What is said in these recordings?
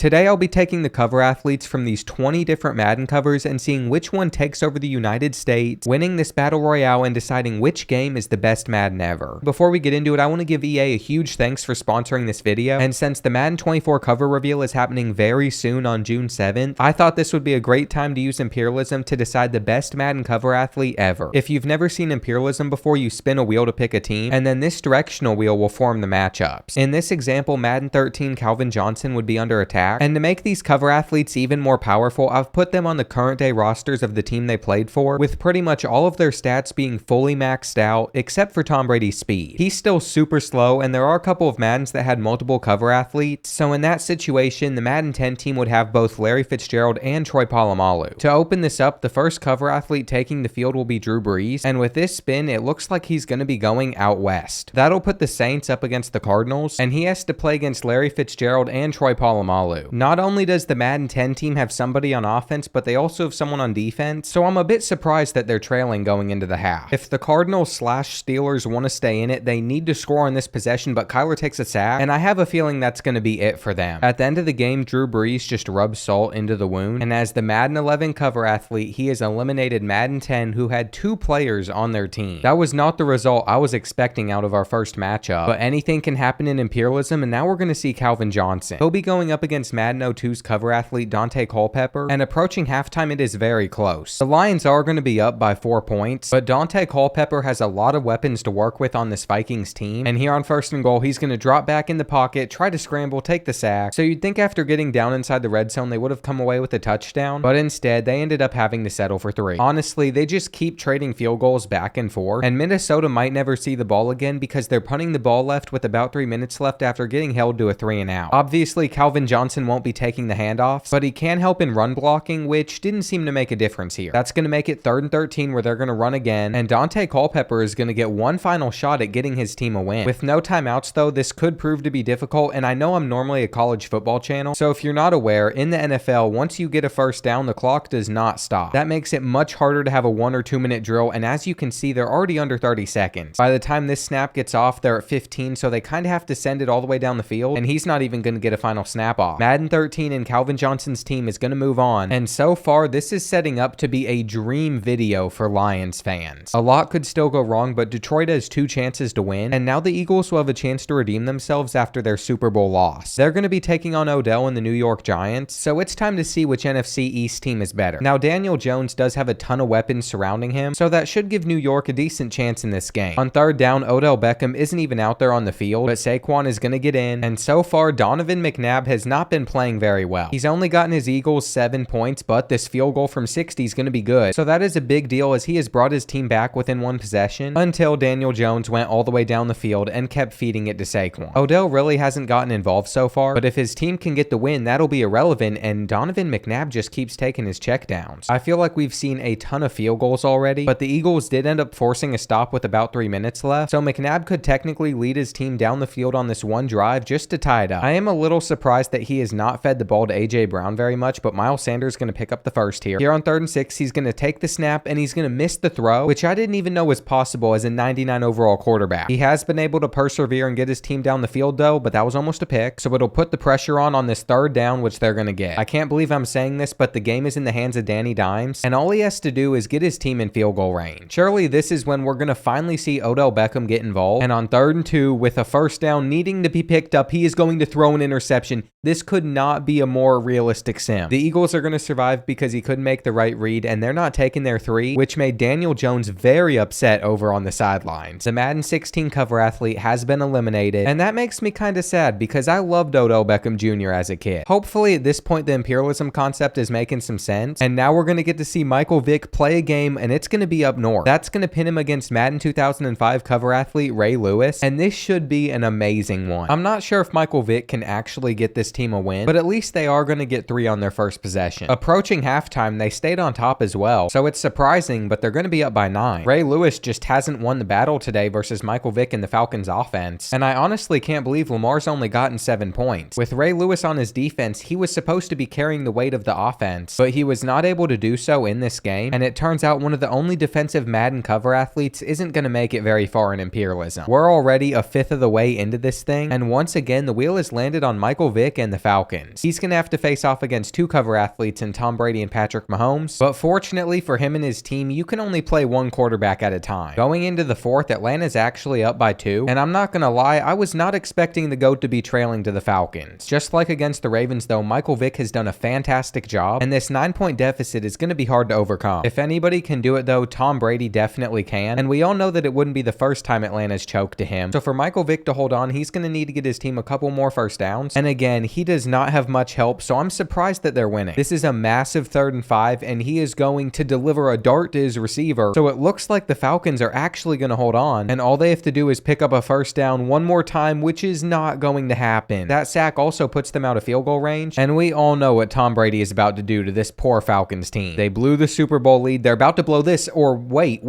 Today I'll be taking the cover athletes from these 20 different Madden covers and seeing which one takes over the United States, winning this battle royale and deciding which game is the best Madden ever. Before we get into it, I want to give EA a huge thanks for sponsoring this video, and since the Madden 24 cover reveal is happening very soon on June 7th, I thought this would be a great time to use Imperialism to decide the best Madden cover athlete ever. If you've never seen Imperialism before, you spin a wheel to pick a team, and then this directional wheel will form the matchups. In this example, Madden 13 Calvin Johnson would be under attack, and to make these cover athletes even more powerful, I've put them on the current day rosters of the team they played for, with pretty much all of their stats being fully maxed out, except for Tom Brady's speed. He's still super slow, and there are a couple of Maddens that had multiple cover athletes, so in that situation, the Madden 10 team would have both Larry Fitzgerald and Troy Polamalu. To open this up, the first cover athlete taking the field will be Drew Brees, and with this spin, it looks like he's going to be going out west. That'll put the Saints up against the Cardinals, and he has to play against Larry Fitzgerald and Troy Polamalu. Not only does the Madden 10 team have somebody on offense, but they also have someone on defense, so I'm a bit surprised that they're trailing going into the half. If the Cardinals/Steelers want to stay in it, they need to score on this possession, but Kyler takes a sack, and I have a feeling that's going to be it for them. At the end of the game, Drew Brees just rubs salt into the wound, and as the Madden 11 cover athlete, he has eliminated Madden 10, who had 2 players on their team. That was not the result I was expecting out of our first matchup, but anything can happen in Imperialism, and now we're going to see Calvin Johnson. He'll be going up against Madden 02's cover athlete Dante Culpepper, and approaching halftime it is very close. The Lions are going to be up by 4 points, but Dante Culpepper has a lot of weapons to work with on this Vikings team, and here on 1st and goal, he's going to drop back in the pocket, try to scramble, take the sack. So you'd think after getting down inside the red zone they would have come away with a touchdown, but instead they ended up having to settle for 3. Honestly, they just keep trading field goals back and forth, and Minnesota might never see the ball again because they're punting the ball left with about 3 minutes left after getting held to a 3 and out. Obviously, Calvin Johnson won't be taking the handoffs, but he can help in run blocking, which didn't seem to make a difference here. That's going to make it 3rd and 13 where they're going to run again, and Dante Culpepper is going to get one final shot at getting his team a win. With no timeouts though, this could prove to be difficult, and I know I'm normally a college football channel, so if you're not aware, in the NFL, once you get a first down, the clock does not stop. That makes it much harder to have a 1 or 2 minute drill, and as you can see, they're already under 30 seconds. By the time this snap gets off, they're at 15, so they kind of have to send it all the way down the field, and he's not even going to get a final snap off. Madden 13 and Calvin Johnson's team is going to move on, and so far this is setting up to be a dream video for Lions fans. A lot could still go wrong, but Detroit has 2 chances to win, and now the Eagles will have a chance to redeem themselves after their Super Bowl loss. They're going to be taking on Odell and the New York Giants, so it's time to see which NFC East team is better. Now Daniel Jones does have a ton of weapons surrounding him, so that should give New York a decent chance in this game. On 3rd down, Odell Beckham isn't even out there on the field, but Saquon is going to get in, and so far Donovan McNabb has not been playing very well. He's only gotten his Eagles 7 points, but this field goal from 60 is going to be good, so that is a big deal as he has brought his team back within 1 possession until Daniel Jones went all the way down the field and kept feeding it to Saquon. Odell really hasn't gotten involved so far, but if his team can get the win, that'll be irrelevant, and Donovan McNabb just keeps taking his checkdowns. I feel like we've seen a ton of field goals already, but the Eagles did end up forcing a stop with about 3 minutes left, so McNabb could technically lead his team down the field on this one drive just to tie it up. I am a little surprised that he has not fed the ball to A.J. Brown very much, but Miles Sanders is going to pick up the first here. Here on 3rd and 6, he's going to take the snap, and he's going to miss the throw, which I didn't even know was possible as a 99 overall quarterback. He has been able to persevere and get his team down the field though, but that was almost a pick, so it'll put the pressure on this 3rd down, which they're going to get. I can't believe I'm saying this, but the game is in the hands of Danny Dimes, and all he has to do is get his team in field goal range. Surely this is when we're going to finally see Odell Beckham get involved, and on 3rd and 2, with a 1st down needing to be picked up, he is going to throw an interception. This could not be a more realistic sim. The Eagles are going to survive because he couldn't make the right read, and they're not taking their 3, which made Daniel Jones very upset over on the sidelines. The Madden 16 cover athlete has been eliminated, and that makes me kind of sad because I loved Odell Beckham Jr. as a kid. Hopefully at this point the Imperialism concept is making some sense, and now we're going to get to see Michael Vick play a game, and it's going to be up north. That's going to pin him against Madden 2005 cover athlete Ray Lewis, and this should be an amazing one. I'm not sure if Michael Vick can actually get this team a win, but at least they are going to get 3 on their first possession. Approaching halftime, they stayed on top as well, so it's surprising, but they're going to be up by 9. Ray Lewis just hasn't won the battle today versus Michael Vick and the Falcons offense, and I honestly can't believe Lamar's only gotten 7 points. With Ray Lewis on his defense, he was supposed to be carrying the weight of the offense, but he was not able to do so in this game, and it turns out one of the only defensive Madden cover athletes isn't going to make it very far in Imperialism. We're already a 5th of the way into this thing, and once again, the wheel has landed on Michael Vick and the Falcons. He's going to have to face off against two cover athletes in Tom Brady and Patrick Mahomes, but fortunately for him and his team, you can only play one quarterback at a time. Going into the fourth, Atlanta's actually up by 2, and I'm not going to lie, I was not expecting the GOAT to be trailing to the Falcons. Just like against the Ravens though, Michael Vick has done a fantastic job, and this 9-point deficit is going to be hard to overcome. If anybody can do it though, Tom Brady definitely can, and we all know that it wouldn't be the first time Atlanta's choked to him. So for Michael Vick to hold on, he's going to need to get his team a couple more first downs, and again, he does not have much help, so I'm surprised that they're winning. This is a massive 3rd and 5, and he is going to deliver a dart to his receiver, so it looks like the Falcons are actually going to hold on, and all they have to do is pick up a first down one more time, which is not going to happen. That sack also puts them out of field goal range, and we all know what Tom Brady is about to do to this poor Falcons team. They blew the Super Bowl lead, they're about to blow this, or wait,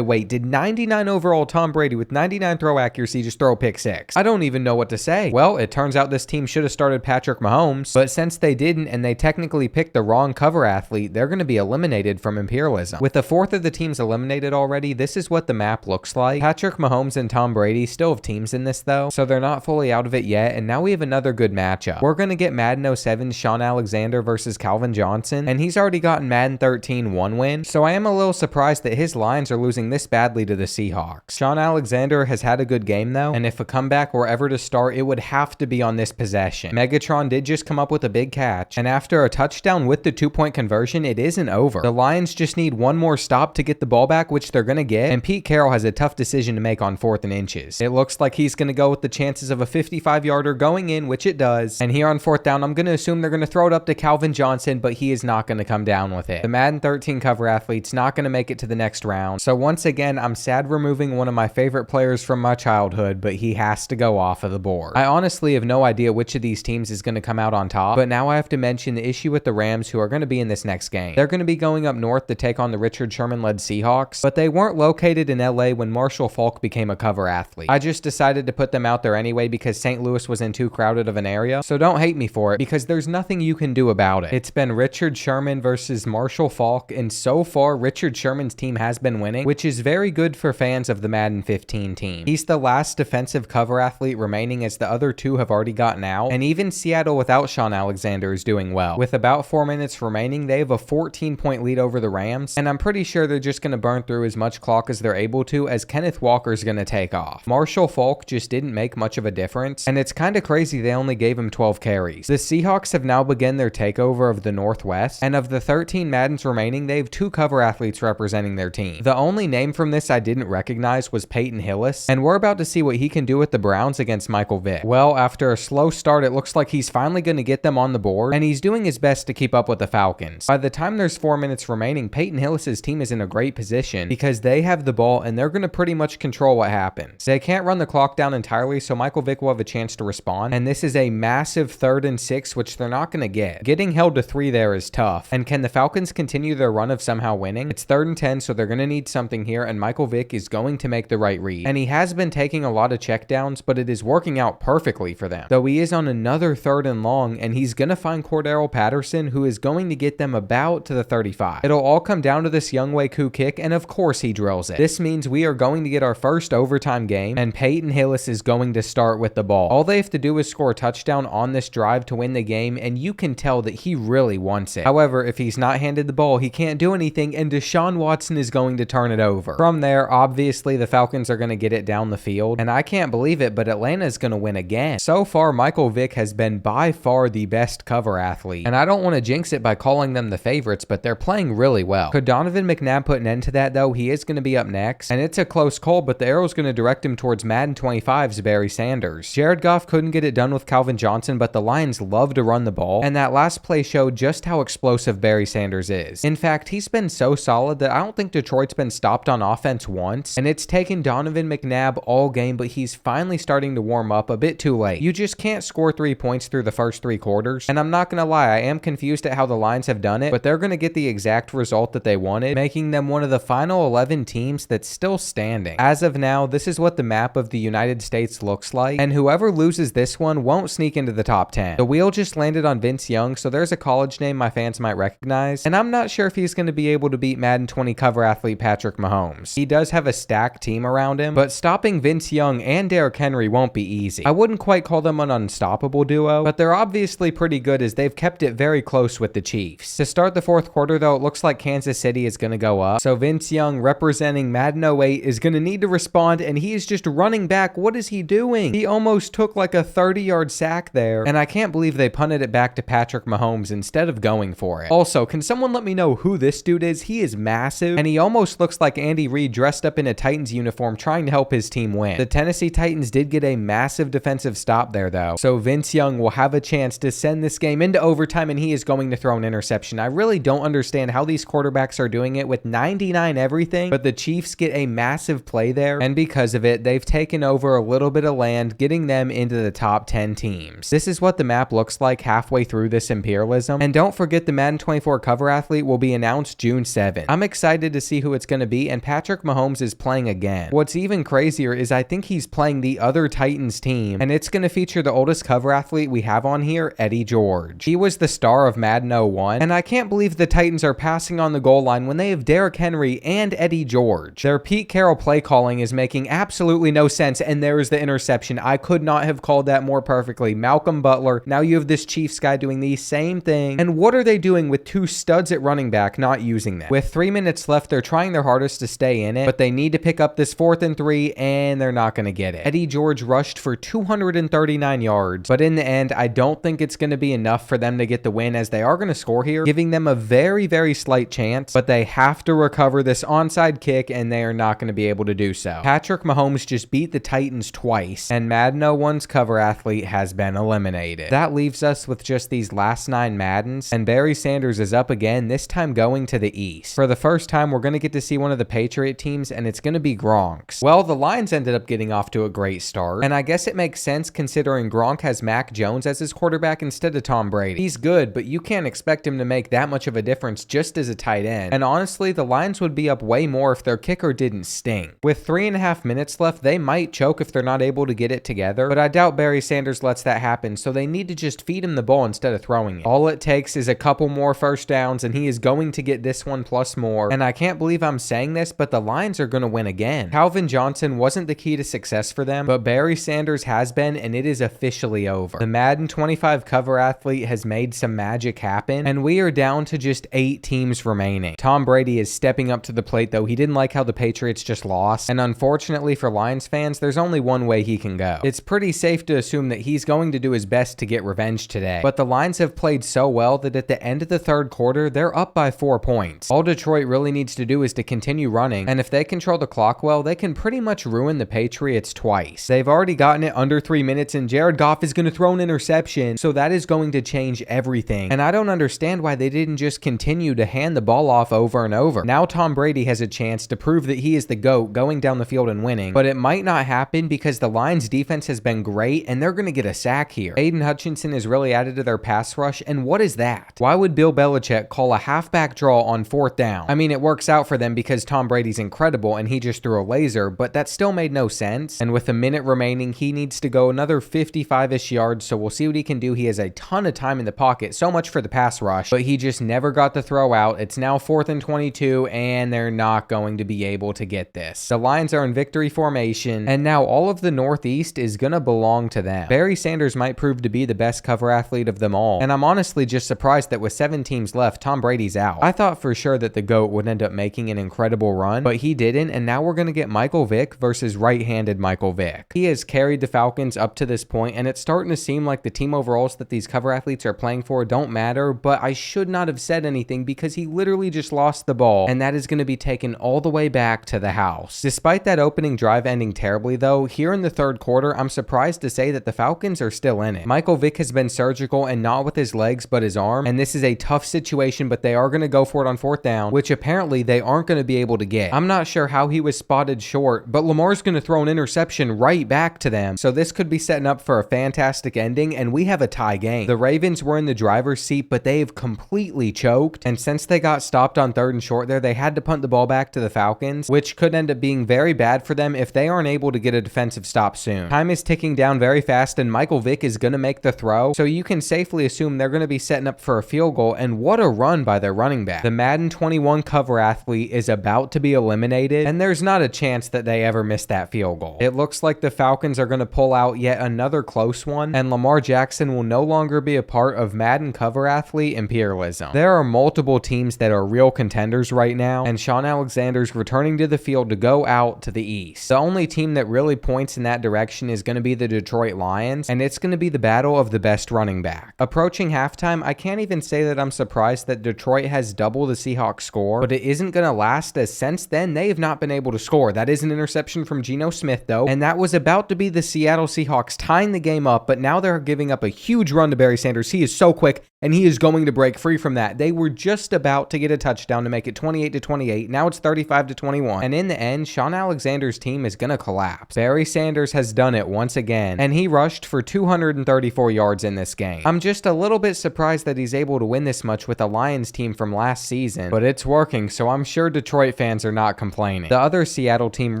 did 99 overall Tom Brady with 99 throw accuracy just throw a pick 6? I don't even know what to say. Well, it turns out this team should have started Patrick Mahomes, but since they didn't and they technically picked the wrong cover athlete, they're going to be eliminated from Imperialism. With a fourth of the teams eliminated already, this is what the map looks like. Patrick Mahomes and Tom Brady still have teams in this though, so they're not fully out of it yet, and now we have another good matchup. We're going to get Madden 07's Sean Alexander versus Calvin Johnson, and he's already gotten Madden 13 1 win, so I am a little surprised that his Lions are losing this badly to the Seahawks. Sean Alexander has had a good game though, and if a comeback were ever to start, it would have to be on this possession. Megatron did just come up with a big catch, and after a touchdown with the 2-point conversion, it isn't over. The Lions just need one more stop to get the ball back, which they're going to get, and Pete Carroll has a tough decision to make on 4th and inches. It looks like he's going to go with the chances of a 55-yarder going in, which it does, and here on 4th down, I'm going to assume they're going to throw it up to Calvin Johnson, but he is not going to come down with it. The Madden 13 cover athlete's not going to make it to the next round, so once again, I'm sad removing one of my favorite players from my childhood, but he has to go off of the board. I honestly have no idea which of these teams is going to come out on top, but now I have to mention the issue with the Rams, who are going to be in this next game. They're going to be going up north to take on the Richard Sherman-led Seahawks, but they weren't located in LA when Marshall Faulk became a cover athlete. I just decided to put them out there anyway because St. Louis was in too crowded of an area, so don't hate me for it because there's nothing you can do about it. It's been Richard Sherman versus Marshall Faulk, and so far Richard Sherman's team has been winning, which is very good for fans of the Madden 15 team. He's the last defensive cover athlete remaining as the other two have already gotten out, and even Seattle without Sean Alexander is doing well. With about 4 minutes remaining, they have a 14-point lead over the Rams, and I'm pretty sure they're just going to burn through as much clock as they're able to, as Kenneth Walker's going to take off. Marshall Faulk just didn't make much of a difference, and it's kind of crazy they only gave him 12 carries. The Seahawks have now begun their takeover of the Northwest, and of the 13 Maddens remaining, they have 2 cover athletes representing their team. The only name from this I didn't recognize was Peyton Hillis, and we're about to see what he can do with the Browns against Michael Vick. Well, after a slow start, it looks like he's finally going to get them on the board, and he's doing his best to keep up with the Falcons. By the time there's 4 minutes remaining, Peyton Hillis' team is in a great position because they have the ball and they're going to pretty much control what happens. They can't run the clock down entirely, so Michael Vick will have a chance to respond, and this is a massive 3rd and 6, which they're not going to get. Getting held to 3 there is tough, and can the Falcons continue their run of somehow winning? It's 3rd and 10, so they're going to need something here, and Michael Vick is going to make the right read. And he has been taking a lot of checkdowns, but it is working out perfectly for them. Though he is on another 3rd and long, and he's going to find Cordero Patterson, who is going to get them about to the 35. It'll all come down to this Younghoe Koo kick, and of course he drills it. This means we are going to get our first overtime game, and Peyton Hillis is going to start with the ball. All they have to do is score a touchdown on this drive to win the game, and you can tell that he really wants it. However, if he's not handed the ball, he can't do anything, and Deshaun Watson is going to turn it over. From there, obviously the Falcons are going to get it down the field, and I can't believe it, but Atlanta is going to win again. So far, Michael Vick has been by far the best cover athlete, and I don't want to jinx it by calling them the favorites, but they're playing really well. Could Donovan McNabb put an end to that though? He is going to be up next, and it's a close call, but the arrow's going to direct him towards Madden 25's Barry Sanders. Jared Goff couldn't get it done with Calvin Johnson, but the Lions love to run the ball, and that last play showed just how explosive Barry Sanders is. In fact, he's been so solid that I don't think Detroit's been stopped on offense once, and it's taken Donovan McNabb all game, but he's finally starting to warm up a bit too late. You just can't score 3 points through the first 3 quarters, and I'm not going to lie, I am confused at how the Lions have done it, but they're going to get the exact result that they wanted, making them one of the final 11 teams that's still standing. As of now, this is what the map of the United States looks like, and whoever loses this one won't sneak into the top 10. The wheel just landed on Vince Young, so there's a college name my fans might recognize, and I'm not sure if he's going to be able to beat Madden 20 cover athlete Patrick Mahomes. He does have a stacked team around him, but stopping Vince Young and Derrick Henry won't be easy. I wouldn't quite call them an unstoppable duo, but they're obviously pretty good as they've kept it very close with the Chiefs. To start the fourth quarter though, it looks like Kansas City is going to go up. So Vince Young, representing Madden 08, is going to need to respond, and he is just running back. What is he doing? He almost took like a 30-yard sack there, and I can't believe they punted it back to Patrick Mahomes instead of going for it. Also, can someone let me know who this dude is? He is massive, and he almost looks like Andy Reid dressed up in a Titans uniform trying to help his team win. The Tennessee Titans did get a massive defensive stop there though, so Vince Young will have a chance to send this game into overtime, and he is going to throw an interception. I really don't understand how these quarterbacks are doing it with 99 everything, but the Chiefs get a massive play there, and because of it, they've taken over a little bit of land, getting them into the top 10 teams. This is what the map looks like halfway through this Imperialism, and don't forget the Madden 24 cover athlete will be announced June 7th. I'm excited to see who it's going to be, and Patrick Mahomes is playing again. What's even crazier is I think he's playing the other Titans team, and it's going to feature the oldest cover athlete we have on here, Eddie George. He was the star of Madden 01, and I can't believe the Titans are passing on the goal line when they have Derrick Henry and Eddie George. Their Pete Carroll play calling is making absolutely no sense, and there is the interception. I could not have called that more perfectly. Malcolm Butler. Now you have this Chiefs guy doing the same thing, and what are they doing with two studs at running back, not using them? With 3 minutes left, they're trying their hardest to stay in it, but they need to pick up this 4th and 3, and they're not going to get it. Eddie George rushed for 239 yards, but in the end, I don't think it's going to be enough for them to get the win, as they are going to score here, giving them a very, very slight chance, but they have to recover this onside kick, and they are not going to be able to do so. Patrick Mahomes just beat the Titans twice, and Madden 01's cover athlete has been eliminated. That leaves us with just these last 9 Maddens, and Barry Sanders is up again, this time going to the East. For the first time, we're going to get to see one of the Patriot teams, and it's going to be Gronk's. Well, the Lions ended up getting off to a great start, and I guess it makes sense considering Gronk has Mac Jones as his quarterback instead of Tom Brady. He's good, but you can't expect him to make that much of a difference just as a tight end, and honestly, the Lions would be up way more if their kicker didn't stink. With 3.5 minutes left, they might choke if they're not able to get it together, but I doubt Barry Sanders lets that happen, so they need to just feed him the ball instead of throwing it. All it takes is a couple more first downs, and he is going to get this one plus more, and I can't believe I'm saying this, but the Lions are going to win again. Calvin Johnson wasn't the key to success for them, but Barry Sanders has been, and it is officially over. The Madden 25 cover athlete has made some magic happen, and we are down to just 8 teams remaining. Tom Brady is stepping up to the plate though. He didn't like how the Patriots just lost, and unfortunately for Lions fans, there's only one way he can go. It's pretty safe to assume that he's going to do his best to get revenge today, but the Lions have played so well that at the end of the third quarter, they're up by 4 points. All Detroit really needs to do is to continue running, and if they control the clock well, they can pretty much ruin the Patriots twice. They've already gotten it under 3 minutes, and Jared Goff is going to throw an interception, so that is going to change everything, and I don't understand why they didn't just continue to hand the ball off over and over. Now Tom Brady has a chance to prove that he is the GOAT going down the field and winning, but it might not happen because the Lions defense has been great, and they're going to get a sack here. Aiden Hutchinson is really added to their pass rush, and what is that? Why would Bill Belichick call a halfback draw on 4th down? I mean, it works out for them because Tom Brady's incredible and he just threw a laser, but that still made no sense, and with a minute remaining, he needs to go another 55-ish yards, so we'll see what he can do. He has a ton of time in the pocket, so much for the pass rush, but he just never got the throw out. It's now 4th and 22, and they're not going to be able to get this. The Lions are in victory formation, and now all of the Northeast is going to belong to them. Barry Sanders might prove to be the best cover athlete of them all, and I'm honestly just surprised that with 7 teams left, Tom Brady's out. I thought for sure that the GOAT would end up making an incredible run, but he didn't, and now we're going to get Michael Vick versus right-handed Michael Vick. He has carried the Falcons up to this point, and it's starting to seem like the team overalls that these cover athletes are playing for don't matter, but I should not have said anything because he literally just lost the ball, and that is going to be taken all the way back to the house. Despite that opening drive ending terribly though, here in the third quarter, I'm surprised to say that the Falcons are still in it. Michael Vick has been surgical, and not with his legs but his arm, and this is a tough situation, but they are going to go for it on 4th down, which apparently they aren't going to be able to get. I'm not sure how he was spotted short, but Lamar's going to throw an interception right back to them, so this could be setting up for a fantastic ending, and we have a tie game. The Ravens were in the driver's seat, but they've completely choked, and since they got stopped on 3rd and short there, they had to punt the ball back to the Falcons, which could end up being very bad for them if they aren't able to get a defensive stop soon. Time is ticking down very fast, and Michael Vick is going to make the throw, so you can safely assume they're going to be setting up for a field goal, and what a run by their running back. The Madden 21 cover athlete is about to be eliminated, and there's not a chance that they ever miss that field goal. It looks like the Falcons are going to pull out yet another close one, and Lamar Lamar Jackson will no longer be a part of Madden cover athlete Imperialism. There are multiple teams that are real contenders right now, and Shaun Alexander's returning to the field to go out to the east. The only team that really points in that direction is going to be the Detroit Lions, and it's going to be the battle of the best running back. Approaching halftime, I can't even say that I'm surprised that Detroit has double the Seahawks score, but it isn't going to last, as since then they have not been able to score. That is an interception from Geno Smith though, and that was about to be the Seattle Seahawks tying the game up, but now they're giving up a huge run to Barry Sanders. He is so quick, and he is going to break free from that. They were just about to get a touchdown to make it 28-28. Now it's 35-21. And in the end, Shaun Alexander's team is going to collapse. Barry Sanders has done it once again, and he rushed for 234 yards in this game. I'm just a little bit surprised that he's able to win this much with a Lions team from last season, but it's working, so I'm sure Detroit fans are not complaining. The other Seattle team,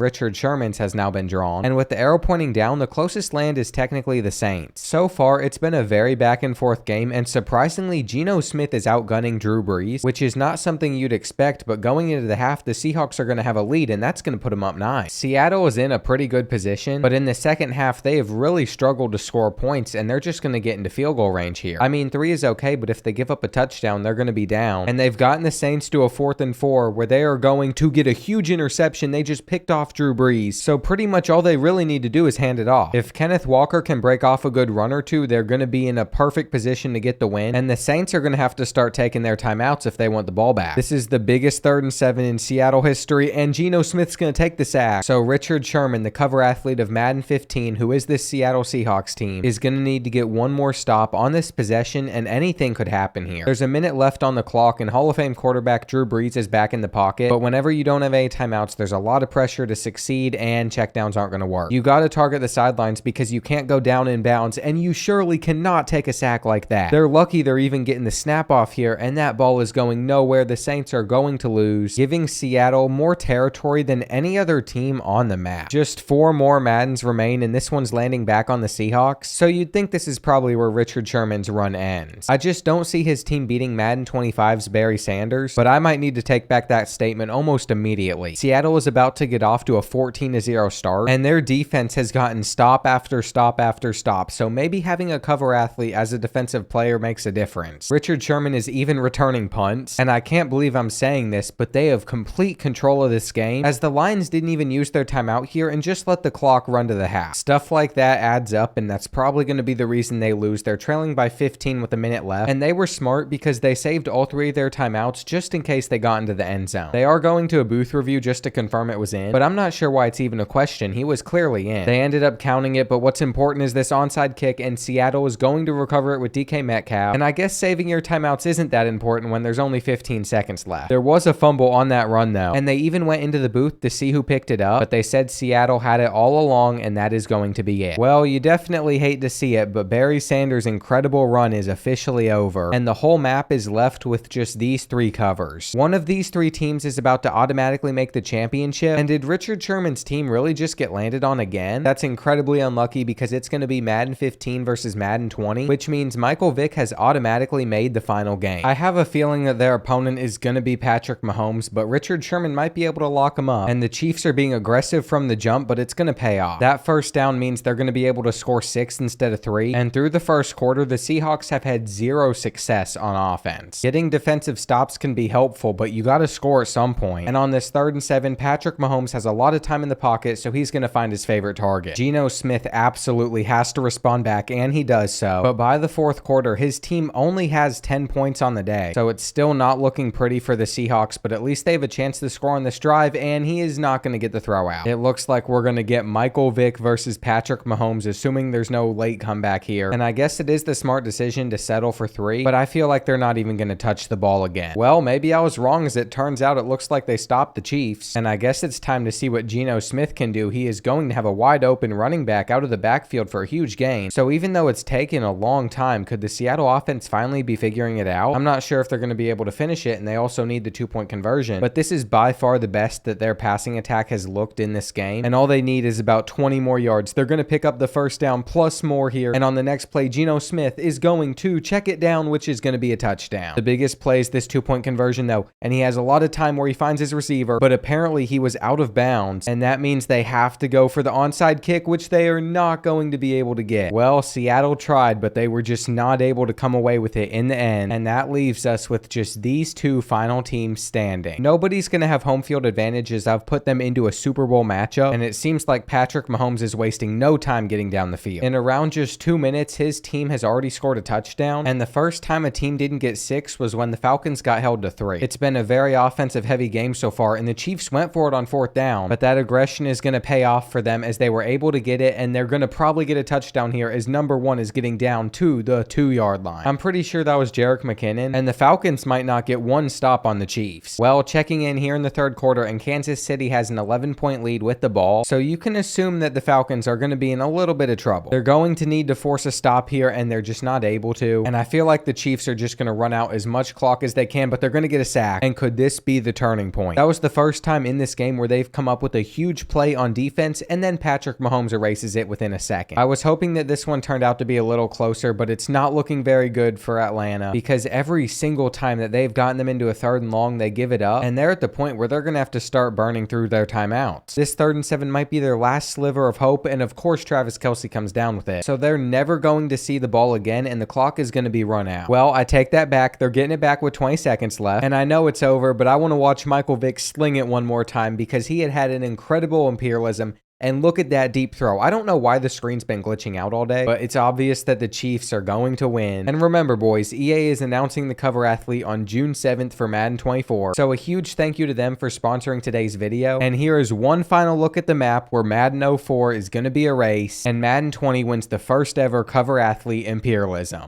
Richard Sherman's, has now been drawn, and with the arrow pointing down, the closest land is technically the Saints. So far, it's been a very back and forth game, and surprisingly, Geno Smith is outgunning Drew Brees, which is not something you'd expect, but going into the half, the Seahawks are going to have a lead, and that's going to put them up 9. Seattle is in a pretty good position, but in the second half, they have really struggled to score points, and they're just going to get into field goal range here. I mean, 3 is okay, but if they give up a touchdown, they're going to be down, and they've gotten the Saints to a 4th and 4, where they are going to get a huge interception. They just picked off Drew Brees, so pretty much all they really need to do is hand it off. If Kenneth Walker can break off a good run or two, they're going to be in a perfect position to get the win, and the Saints are going to have to start taking their timeouts if they want the ball back. This is the biggest 3rd and 7 in Seattle history, and Geno Smith's going to take the sack. So Richard Sherman, the cover athlete of Madden 15, who is this Seattle Seahawks team, is going to need to get one more stop on this possession, and anything could happen here. There's a minute left on the clock, and Hall of Fame quarterback Drew Brees is back in the pocket, but whenever you don't have any timeouts, there's a lot of pressure to succeed, and checkdowns aren't going to work. You got to target the sidelines because you can't go down in bounds, and you surely cannot take a sack like that. They're lucky they're even getting the snap off here, and that ball is going nowhere. The Saints are going to lose, giving Seattle more territory than any other team on the map. Just 4 more Maddens remain, and this one's landing back on the Seahawks, so you'd think this is probably where Richard Sherman's run ends. I just don't see his team beating Madden 25's Barry Sanders, but I might need to take back that statement almost immediately. Seattle is about to get off to a 14-0 start, and their defense has gotten stop after stop after stop, so maybe having a cover athlete as a defensive player makes a difference. Richard Sherman is even returning punts, and I can't believe I'm saying this, but they have complete control of this game, as the Lions didn't even use their timeout here and just let the clock run to the half. Stuff like that adds up, and that's probably going to be the reason they lose. They're trailing by 15 with a minute left, and they were smart because they saved all 3 of their timeouts just in case they got into the end zone. They are going to a booth review just to confirm it was in, but I'm not sure why it's even a question. He was clearly in. They ended up counting it, but what's important is this onside kick, and Seattle is going to recover it with DK Metcalf, and I guess saving your timeouts isn't that important when there's only 15 seconds left. There was a fumble on that run though, and they even went into the booth to see who picked it up, but they said Seattle had it all along, and that is going to be it. Well, you definitely hate to see it, but Barry Sanders' incredible run is officially over, and the whole map is left with just these 3 covers. One of these 3 teams is about to automatically make the championship, and did Richard Sherman's team really just get landed on again? That's incredibly unlucky because it's going to be Madden 15 versus Madden 20, which means Michael Vick has automatically made the final game. I have a feeling that their opponent is going to be Patrick Mahomes, but Richard Sherman might be able to lock him up, and the Chiefs are being aggressive from the jump, but it's going to pay off. That first down means they're going to be able to score 6 instead of 3, and through the first quarter, the Seahawks have had 0 success on offense. Getting defensive stops can be helpful, but you got to score at some point, and on this 3rd and 7, Patrick Mahomes has a lot of time in the pocket, so he's going to find his favorite target. Geno Smith absolutely has to respond back, and he does so, but by the 4th quarter, his team only has 10 points on the day, so it's still not looking pretty for the Seahawks, but at least they have a chance to score on this drive, and he is not going to get the throw out. It looks like we're going to get Michael Vick versus Patrick Mahomes, assuming there's no late comeback here, and I guess it is the smart decision to settle for 3, but I feel like they're not even going to touch the ball again. Well, maybe I was wrong, as it turns out it looks like they stopped the Chiefs, and I guess it's time to see what Geno Smith can do. He is going to have a wide open running back out of the backfield for a huge gain, so even though it's taken a long time, could the Seattle offense finally be figuring it out? I'm not sure if they're going to be able to finish it, and they also need the 2-point conversion, but this is by far the best that their passing attack has looked in this game, and all they need is about 20 more yards. They're going to pick up the first down plus more here, and on the next play, Geno Smith is going to check it down, which is going to be a touchdown. The biggest play is this 2-point conversion though, and he has a lot of time where he finds his receiver, but apparently he was out of bounds, and that means they have to go for the onside kick, which they are not going to be able to get. Well, Well, Seattle tried, but they were just not able to come away with it in the end, and that leaves us with just these two final teams standing. Nobody's going to have home field advantage as I've put them into a Super Bowl matchup, and it seems like Patrick Mahomes is wasting no time getting down the field. In around just 2 minutes, his team has already scored a touchdown, and the first time a team didn't get 6 was when the Falcons got held to 3. It's been a very offensive heavy game so far, and the Chiefs went for it on 4th down, but that aggression is going to pay off for them as they were able to get it, and they're going to probably get a touchdown here as number 1 is getting down to the 2-yard line. I'm pretty sure that was Jerick McKinnon, and the Falcons might not get one stop on the Chiefs. Well, checking in here in the 3rd quarter, and Kansas City has an 11-point lead with the ball, so you can assume that the Falcons are going to be in a little bit of trouble. They're going to need to force a stop here, and they're just not able to, and I feel like the Chiefs are just going to run out as much clock as they can, but they're going to get a sack, and could this be the turning point? That was the first time in this game where they've come up with a huge play on defense, and then Patrick Mahomes erases it within a second. I was hoping that this one turned out to be a little closer, but it's not looking very good for Atlanta because every single time that they've gotten them into a 3rd and long, they give it up, and they're at the point where they're going to have to start burning through their timeouts. This 3rd and 7 might be their last sliver of hope, and of course Travis Kelce comes down with it. So they're never going to see the ball again, and the clock is going to be run out. Well, I take that back. They're getting it back with 20 seconds left, and I know it's over, but I want to watch Michael Vick sling it one more time because he had an incredible Imperialism. And look at that deep throw. I don't know why the screen's been glitching out all day, but it's obvious that the Chiefs are going to win. And remember, boys, EA is announcing the cover athlete on June 7th for Madden 24. So a huge thank you to them for sponsoring today's video. And here is one final look at the map where Madden 04 is going to be a race, and Madden 20 wins the first ever cover athlete Imperialism.